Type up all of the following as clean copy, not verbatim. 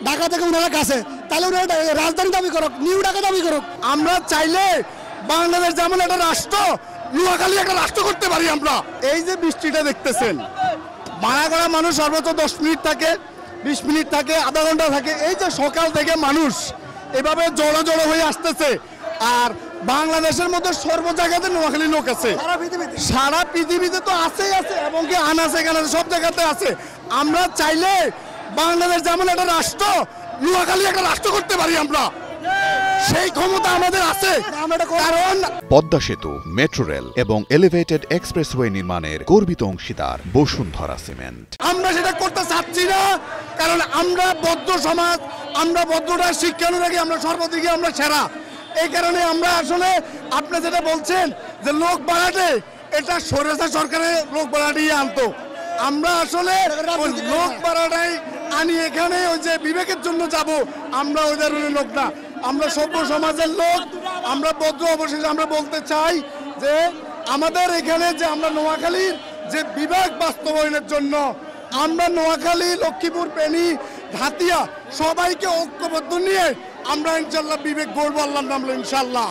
ঢাকা থেকে ওনারা কাছে, তাহলে ওনারা রাজধানী দাবি করুক, নিউ ঢাকা দাবি করুক। আমরা চাইলে বাংলাদেশ যেমন একটা রাষ্ট্র, নোয়াখালী একটা রাষ্ট্র করতে পারি আমরা। এই যে বৃষ্টিটা দেখতেছেন, ভাড়া করা মানুষ সর্বোচ্চ 10 মিনিট থাকে, 20 মিনিট থাকে, আধা ঘন্টা থাকে। এই যে সকাল থেকে মানুষ এভাবে জড়ো জড়ো হয়ে আসতেছে, আর বাংলাদেশের মধ্যে সর্ব জায়গাতে নোয়াখালী লোক আছে, সারা পৃথিবীতে তো আছেই আছে, এবং কি আনাচে কানাচে সব জায়গাতে আছে। আমরা চাইলে বাংলাদেশ যেমন একটা রাষ্ট্র, নোয়াখালী একটা রাষ্ট্র করতে পারি আমরা। সেই ক্ষমতা আমাদের আছে, কারণ পদ্মা সেতু, মেট্রো রেল এবং এলিভেটেড এক্সপ্রেসওয়ে নির্মাণের গর্বিত অংশীদার বসুন্ধরা সিমেন্ট। আমরা সেটা করতে চাচ্ছি না, কারণ আমরা বৌদ্ধ সমাজ, আমরা বৌদ্ধটা শিক্ষানুরাগী, আমরা সর্বদিকে আমরা সেরা। এই কারণে আমরা আসলে আপনি যেটা বলছেন যে লোক বাড়াতে, এটা স্বৈরাচার সরকারের লোক বাড়াটিয়ে আনতো। আমরা আসলে লোক বাড়াটাই আনি এখানে, ওই যে বিবেকের জন্য যাব, আমরা ওই ধরনের লোক না, আমরা সভ্য সমাজের লোক, আমরা বৌদ্ধ। অবশেষে আমরা বলতে চাই যে আমাদের এখানে যে আমরা নোয়াখালীর যে বিবেক বাস্তবায়নের জন্য আমরা নোয়াখালী, লক্ষ্মীপুর, ফেনী, হাতিয়া সবাইকে ঐক্যবদ্ধ নিয়ে আমরা ইনশাল্লাহ বিবেক গড়ব, আল্লাহর নাম ইনশাল্লাহ।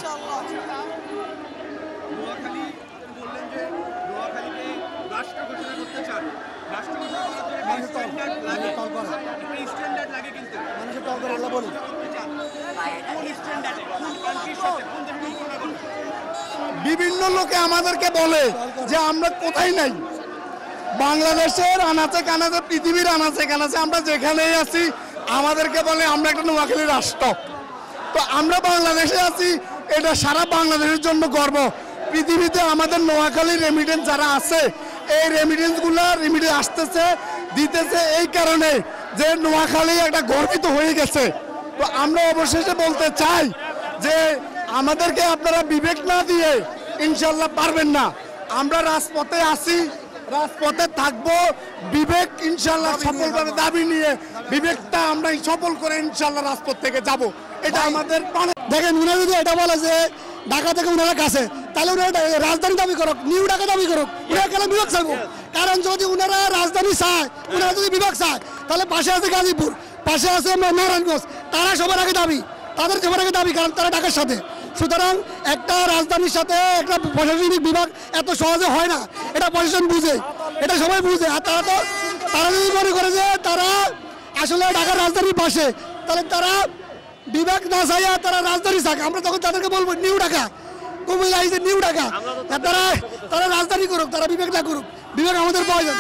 বিভিন্ন লোকে আমাদেরকে বলে যে আমরা কোথায় নাই, বাংলাদেশের আনাচে কানাচে, পৃথিবীর আনাচে কানাচে আমরা যেখানেই আছি, আমাদেরকে বলে আমরা একটা নোয়াখালী রাষ্ট্র। তো আমরা বাংলাদেশে আছি, এটা সারা বাংলাদেশের জন্য গর্ব। পৃথিবীতে আমাদের নোয়াখালীর রেমিটেন্স যারা আছে, এই রেমিটেন্সগুলো আসতেছে, দিতেছে, এই কারণে যে নোয়াখালী একটা গর্বিত হয়ে গেছে। তো আমরা অবশেষে বলতে চাই যে আমাদেরকে আপনারা বিবেক না দিয়ে ইনশাল্লাহ পারবেন না। আমরা রাজপথে আসি, রাজপথে থাকবো, বিবেক ইনশাল্লাহ সফলভাবে দাবি নিয়ে বিবেকটা আমরা সফল করে ইনশাল্লাহ রাজপথ থেকে যাব। এটা আমাদের দেখেন, উনারা যদি এটা বলে যে ঢাকা থেকে ওনারা কাছে, তাহলে ওনারা রাজধানী দাবি করুক, নিউ ঢাকা দাবি করুক, ওনারা কেন বিভাগ চাইব? কারণ যদি ওনারা রাজধানী চায়, ওনারা যদি বিভাগ চায়, তাহলে পাশে আছে গাজীপুর, পাশে আছে নারায়ণগঞ্জ, তারা সবার আগে দাবি, তাদের সবার আগে দাবি, কারণ তারা ঢাকার সাথে। সুতরাং একটা রাজধানীর সাথে একটা প্রশাসনিক বিভাগ এত সহজে হয় না, এটা প্রশাসন বুঝে, এটা সবাই বুঝে। আর তারা যদি মনে করে যে তারা আসলে ঢাকার রাজধানীর পাশে, তাহলে তারা বিভাগ না চাইয়া তারা রাজধানী চাক, আমরা তখন তাদেরকে বলবো new Dhaka, Comilla is new Dhaka. তারা রাজধানী করুক, তারা বিবেক না করুক, বিবেক আমাদের প্রয়োজন।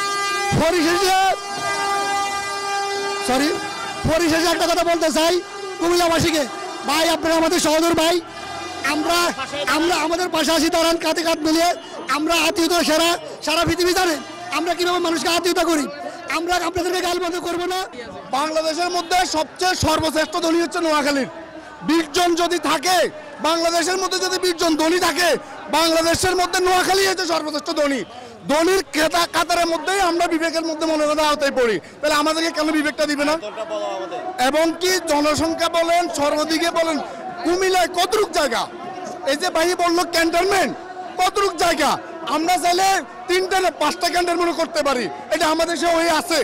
পরিশেষে একটা কথা বলতে চাই কুমিল্লাবাসীকে, ভাই আপনারা আমাদের সহোদর ভাই, আমরা আমাদের পাশাপাশি দাঁড়ান, কাঁধে কাঁধ মিলিয়ে। আমরা আত্মীয়তা সারা পৃথিবী জানেন আমরা কিভাবে মানুষকে আত্মীয়তা করি, আমরা আপনাদেরকে গাল বন্ধ করবো না। বাংলাদেশের মধ্যে সবচেয়ে সর্বশ্রেষ্ঠ ধনী হচ্ছে নোয়াখালীর। 20 জন যদি থাকে, বাংলাদেশের মধ্যে যদি 20 জন ধনী থাকে, বাংলাদেশের মধ্যে নোয়াখালী হচ্ছে সর্বশ্রেষ্ঠ ধনী। ধনীর কাতারের মধ্যেই আমরা বিবেকের মধ্যে মনে করা আওতায় পড়ি, তাহলে আমাদেরকে কেন বিবেকটা দিবে না? এবং কি জনসংখ্যা বলেন, সর্বদিকে বলেন, কুমিল্লায় কতটুক জায়গা, এই যে ভাই বললো ক্যান্টনমেন্ট, কতটুক জায়গা? আমরা চাইলে 3টা না 5টা ক্যান্টনমেন্ট করতে পারি, এটা আমাদের দেশে হয়ে আছে।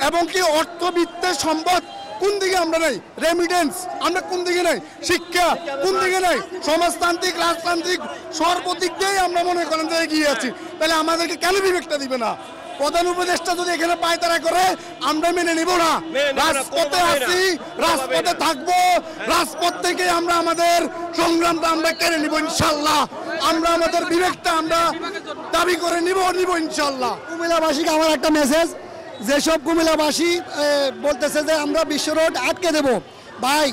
এবং কি অর্থবিত্তের সম্পদ কোন দিকে আমরা নাই, রেমিটেন্স আমরা কোন দিকে নাই, শিক্ষা কোন দিকে নাই, সমাজতান্ত্রিক, রাজতান্ত্রিক সর্বদিক দিয়েই আমরা মনে করেন যে এগিয়ে আছি, তাহলে আমাদেরকে কেন বিবেকটা দিবে না? প্রধান উপদেষ্টা যদি এখানে পায়তারা করে আমরা মেনে নিব না। রাজপথে আছি, রাজপথে থাকবো, রাজপথ থেকে আমরা আমাদের সংগ্রামটা আমরা কেড়ে নিব ইনশাল্লাহ। আমরা আমাদের বিবেকটা আমরা দাবি করে নিব ইনশাল্লাহ। কুমিল্লাবাসীকে আমার একটা মেসেজ, যেসব কুমিল্লাবাসী বলতেছে যে আমরা বিশ্ব রোড আটকে দেব, ভাই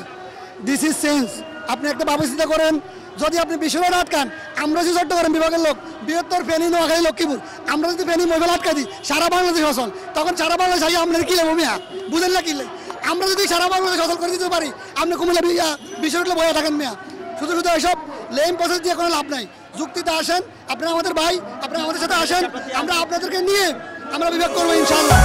দিস ইজ সেন্স। আপনি একটা ব্যবস্থা করেন, যদি আপনি বিশ্ব রোড আটকান, আমরা যে চট্টগ্রাম বিভাগের লোক, বৃহত্তর ফেনী, নোয়াখালী, লক্ষ্মীপুর, আমরা যদি ফেনী মোবাইল আটকা দিই, সারা বাংলাদেশ অচল, তখন সারা বাংলাদেশ আগে আপনাদের কিলে মিয়া, বুঝেন না কিলে? আমরা যদি সারা বাংলাদেশ অচল করে দিতে পারি, আপনি কুমিল্লা বিশ্ব রোডে বয়ে থাকেন মিয়া। শুধু এসব লেম প্রসেস দিয়ে কোনো লাভ নাই। যুক্তিতে আসেন, আপনারা আমাদের ভাই, আপনারা আমাদের সাথে আসেন, আমরা আপনাদেরকে নিয়ে আমরা বিবেক করবো ইনশাআল্লাহ।